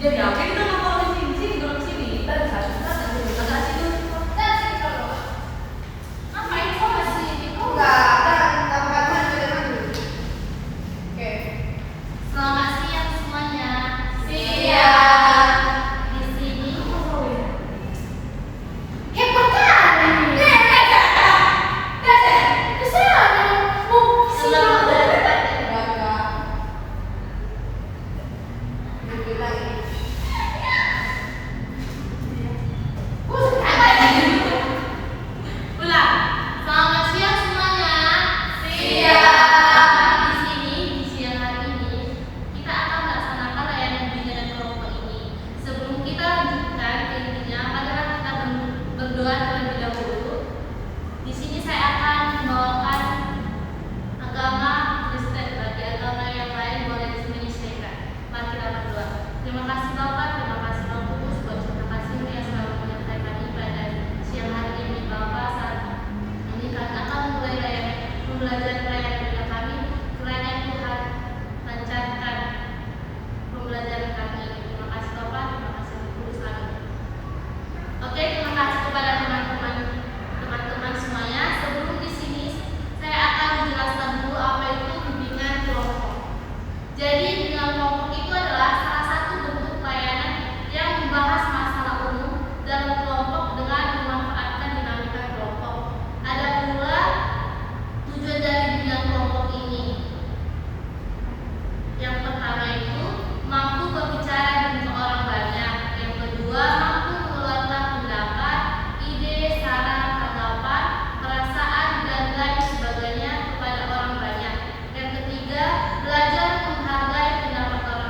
Jadi apa kita ngomong di sini, duduk di sini. Agak situ. Ngapain kok masih di Enggak makan dulu. Oke. Selamat siang semuanya. Siang. Di sini selamat ulang. Selamat siang semuanya. Di sini di siang hari ini kita akan melaksanakan layanan bina dan kelompok ini. Sebelum kita lanjutkan ke intinya, marilah kita berdoa terlebih dahulu. Di sini saya akan membawakan agama Kristen, bagi agama yang lain boleh disesuaikan. Mari kita berdoa. Terima kasih Bapak, terima kasih Roh Kudus buat cinta kasih-Mu yang selalu menyertai kami pada siang hari ini. Bapak, saat ini kami akan mulai pembelajaran layanan bina kami. Kiranya Tuhan lancarkan pembelajaran kami ini. Terima kasih Bapak, terima kasih Roh Kudus. Amin. Oke, terima kasih kepada teman-teman semuanya. Sebelum di sini saya akan menjelaskan dulu apa itu bimbingan kelompok. Jadi bimbingan kelompok itu adalah salah satu bentuk pelayanan yang membahas masalah umum dalam kelompok dengan memanfaatkan dinamika kelompok. Ada pula tujuan dari bimbingan kelompok ini. Yang pertama itu mampu berbicara di muka orang banyak. Yang kedua, mampu mengeluarkan pendapat, ide, saran, tanggapan, perasaan, dan lain sebagainya kepada orang banyak. Yang ketiga, belajar menghargai pendapat orang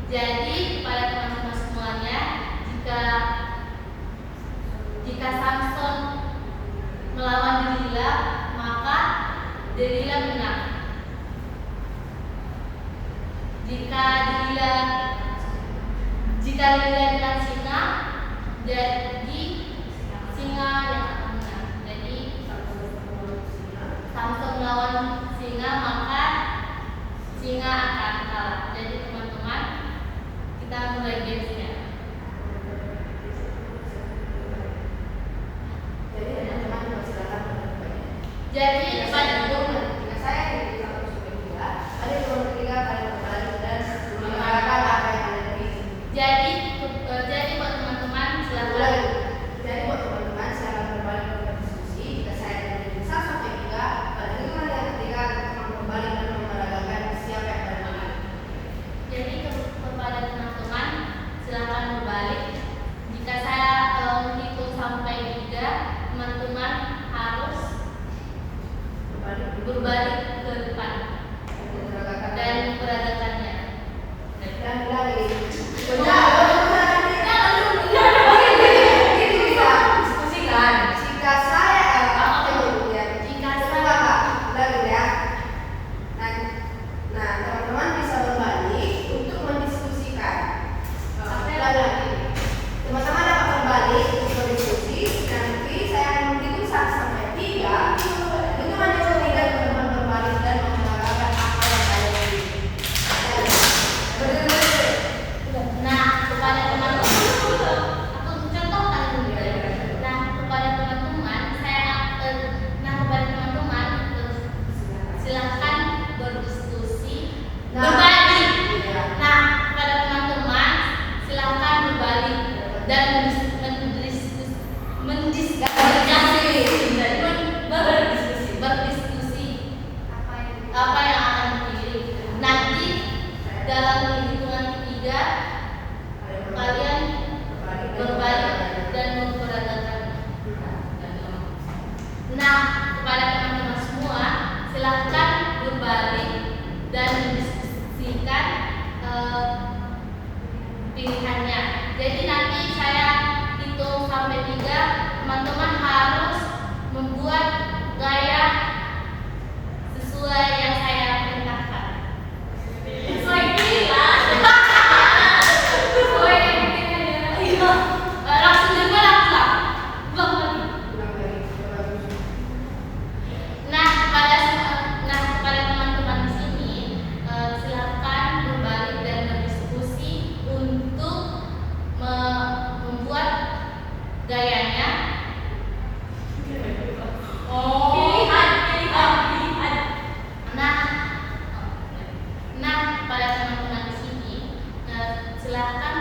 Jadi kepada teman-teman semuanya, jika Samson melawan Delila, maka Delila menang. Jika Delila dengan singa, jadi singa yang akan menang. Jadi Samson melawan singa, maka singa akan kalah. Jadi teman-teman, kita mulai gamesnya. Jadi teman-teman silakan menentukannya. Jadi Jika saya di satu sampai tiga, ada nomor ketiga kalian berbalik dan mengatakan apa yang kalian pilih. jadi buat teman-teman silakan. Jadi buat teman-teman silakan berbalik dan berdiskusi. Jika saya dari 1 sampai 3, pada hitungan yang ketiga teman berbalik dan memeragakan siapa yang kalian pilih. Jadi kepada teman-teman silakan berbalik. Jika saya menghitung sampai 3, teman-teman harus berbalik ke depan dan memperagakannya. Dan lagi. Jika saya Nah, teman-teman bisa berbalik untuk mendiskusikan. Teman-teman dapat berbalik untuk berdiskusi. Nanti saya akan menghitung 1 sampai 3. Hitungan yang ketiga teman-teman berbalik dan mengatakan apa yang kalian pilih. Nah, kepada teman-teman, aku contohkan dulu ya. Nah, kepada teman-teman, silakan berdiskusi, berbalik. Nah, kepada teman-teman, silakan berbalik dan berdiskusi apa yang akan dipilih. Nanti dalam hitungan ketiga kalian berbalik dan memperagakan. Nah, kepada teman-teman semua, silahkan berbalik dan mendiskusikan pilihannya. Jadi nanti saya hitung sampai 3, teman-teman harus membuat gaya sesuai yang saya perintahkan. Langsung juga langsung. Nah, kepada teman-teman di sini, silakan berbalik dan berdiskusi untuk membuat gayanya. Pilihan. Nah, kepada teman-teman di sini, silakan